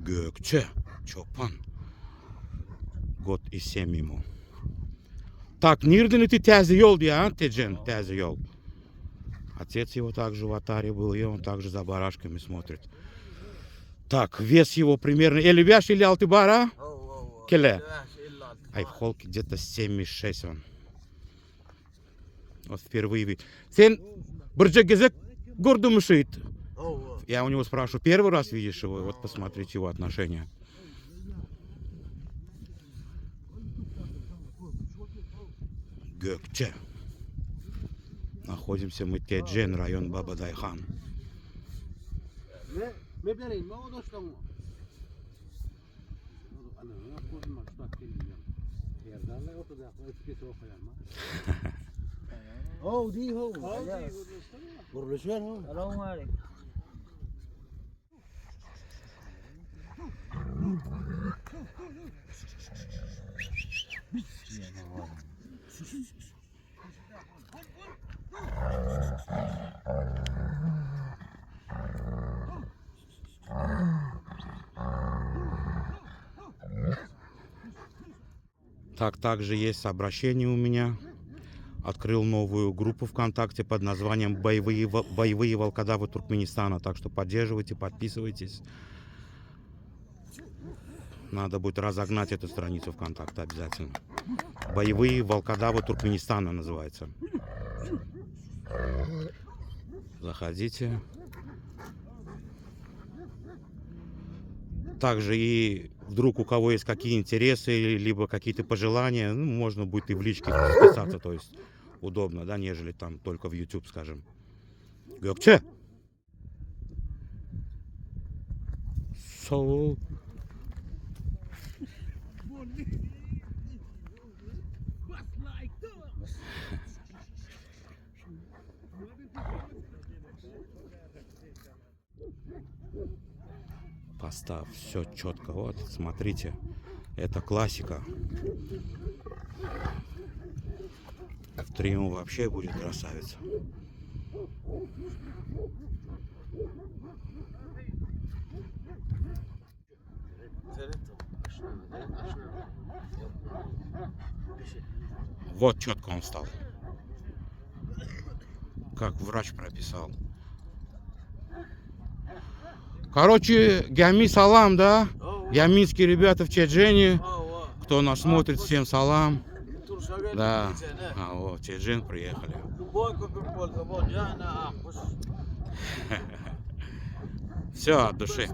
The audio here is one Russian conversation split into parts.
Gökçe. Çoban. Год и 7 ему. Так, Нирден ты тязый ел, а, Теджен, тязый ел. Отец его также в Атаре был, и он также за барашками смотрит. Так, вес его примерно... Или вяш, или алтыбара? Келе. Ай, в холке где-то 7,6 он. Вот впервые видел. Сен Бурджагезек гордо мышит. Я у него спрашиваю, первый раз видишь его? Вот посмотрите его отношения. Gökçe. Находимся мы Теджен, район Бабадайхан. Так, также есть обращение у меня. Открыл новую группу ВКонтакте под названием «Боевые волкодавы Туркменистана». Так что поддерживайте, подписывайтесь. Надо будет разогнать эту страницу ВКонтакте обязательно. «Боевые волкодавы Туркменистана» называется. Заходите. Также и вдруг у кого есть какие интересы, либо какие-то пожелания, ну, можно будет и в личке подписаться, то есть удобно, да, нежели там только в YouTube, скажем. Gökçe. Soğuk. Поставь, все четко. Вот, смотрите, это классика. В трио вообще будет красавица. Вот четко он стал. Как врач прописал. Короче, Гями салам, да? Яминские ребята в Чеджене. Кто нас смотрит, всем салам. Да. А вот, Чеджен приехали. Все от души.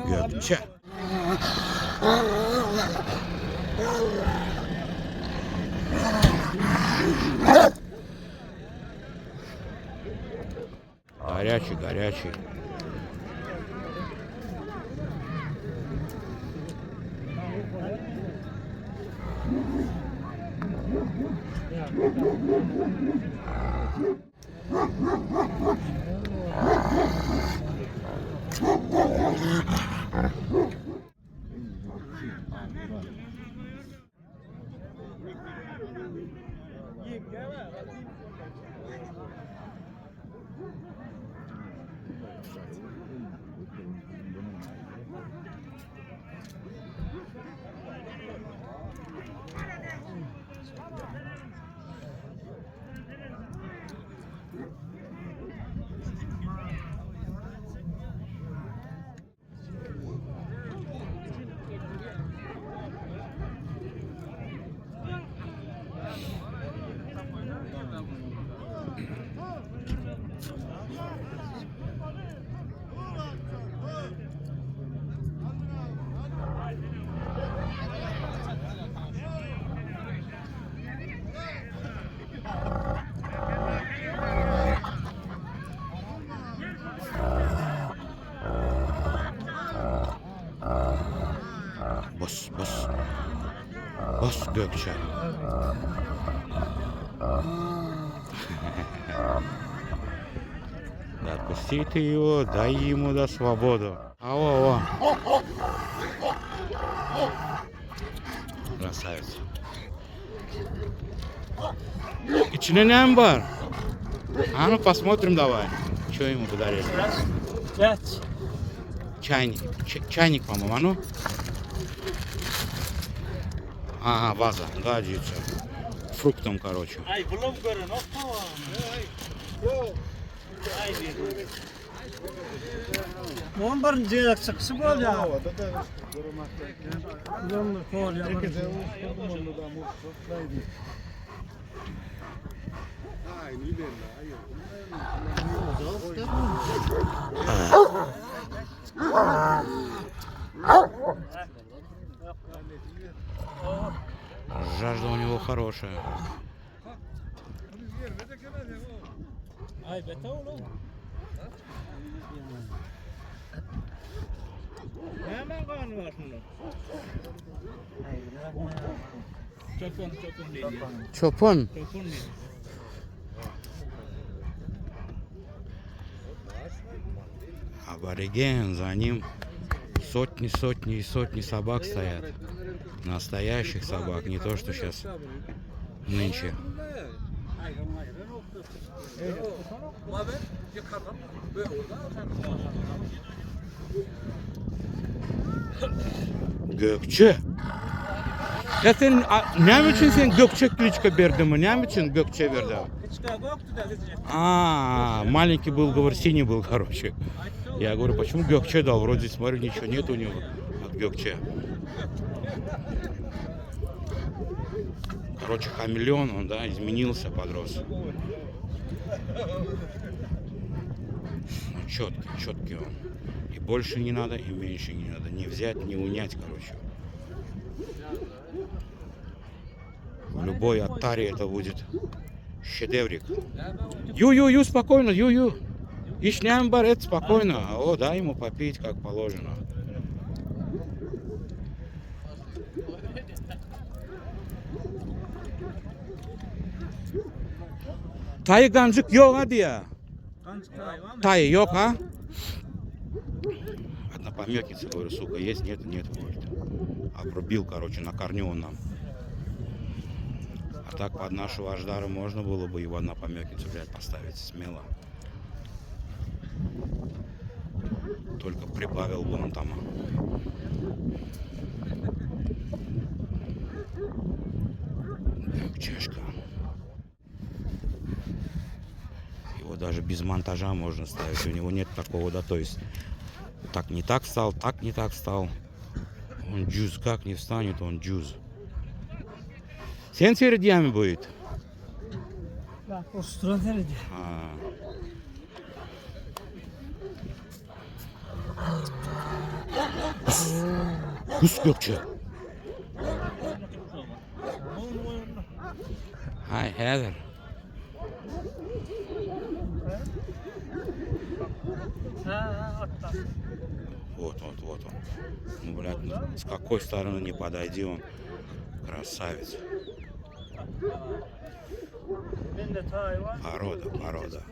Gökçe. Горячий, горячий. Bas, bas. Bas Gökçe. Отпустите его, дай ему да свободу. Ау. Красавец. İçine ne mi var? А ну посмотрим давай. Что ему подарили? Пять. Чайник. Чайник, по-моему, а ну? Ага, ваза. Да, дивіться. Фруктом, короче. Ay bulam görün hoppa. Ay bir. Mon birinci çıkışı bol ya. Bulamlı kol ya. Жажда у него хорошая. Ay bete oğlum. Hemen kanı var şunda. Çopun değil. Чопон. Çopun değil. Абориген, за ним сотни и сотни собак стоят. Настоящих собак, не то что сейчас нынче. Gökçe. Ya sen ne için sen Gökçe кличка бердin mi? Ne için Gökçe verdin? Кычка көктү да кызы. А, маленький был, говорю, синий был, короче. Я говорю, почему Gökçe дал? Вроде, смотрю, ничего нет у него от Gökçe. Короче, хамелеон, он, да, изменился, подрос. Ну, четкий он. И больше не надо, и меньше не надо. Не взять, не унять, короче. В любой оттаре это будет шедеврик. Ю, спокойно, ю. Ишням барет, спокойно. О, дай ему попить, как положено. Тайы ганжик yok hadi ya. Тайы yok, а? Одна помётница, говорю, сука, есть? Нет, говорит. Обрубил, короче, на корню он нам. А так под нашу аждару можно было бы его на помётницу, блядь, поставить смело. Только прибавил бы он там. Чешка. Его даже без монтажа можно ставить. У него нет такого, да, то есть так не так встал, так не так встал. Он джуз как не встанет, он джуз. Sen seyrediyem mi будет? Bak o susturan nerede? Kus Gökçe. Hi Heather. Вот он. Ну, блядь, с какой стороны не подойди, он красавец. Ben de tay var. Порода.